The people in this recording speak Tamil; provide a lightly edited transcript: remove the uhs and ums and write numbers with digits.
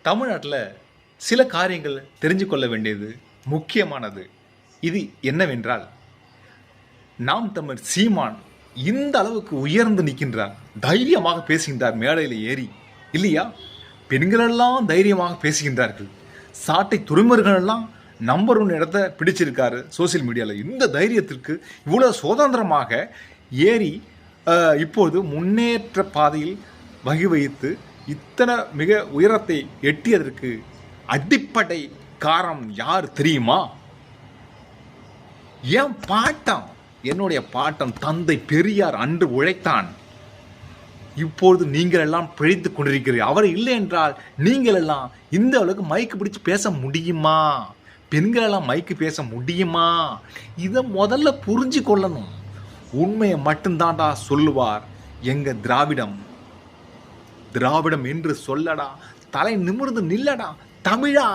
தமிழ்நாட்டில் சில காரியங்கள் தெரிஞ்சு கொள்ள வேண்டியது முக்கியமானது. இது என்னவென்றால், நாம் தமிழ் சீமான் இந்த அளவுக்கு உயர்ந்து நிற்கின்றார், தைரியமாக பேசுகின்றார் மேடையில் ஏறி இல்லையா? பெண்களெல்லாம் தைரியமாக பேசுகின்றார்கள். சாட்டை துறைமுறைகளெல்லாம் நம்பர் 1 இடத்த பிடிச்சிருக்காரு சோசியல் மீடியாவில். இந்த தைரியத்திற்கு இவ்வளோ சுதந்திரமாக ஏறி இப்போது முன்னேற்ற பாதையில் வகிவகித்து இத்தனை மிக உயரத்தை எட்டியதற்கு அடிப்படை காரணம் யார் தெரியுமா? என் பாட்டம், என்னுடைய பாட்டம் தந்தை பெரியார் அன்று உழைத்தான். இப்பொழுது நீங்கள் எல்லாம் பிழைத்துக் கொண்டிருக்கிறீர்கள். அவர் இல்லை என்றால் நீங்கள் எல்லாம் இந்த அளவுக்கு மைக்கு பிடிச்சு பேச முடியுமா? பெண்கள் எல்லாம் மைக்கு பேச முடியுமா? இதை முதல்ல புரிஞ்சு கொள்ளணும். உண்மையை மட்டும்தான்டா சொல்லுவார் எங்க திராவிடம். திராவிடம் என்று சொல்லடா, தலை நிமிர்ந்து நில்லடா தமிழா.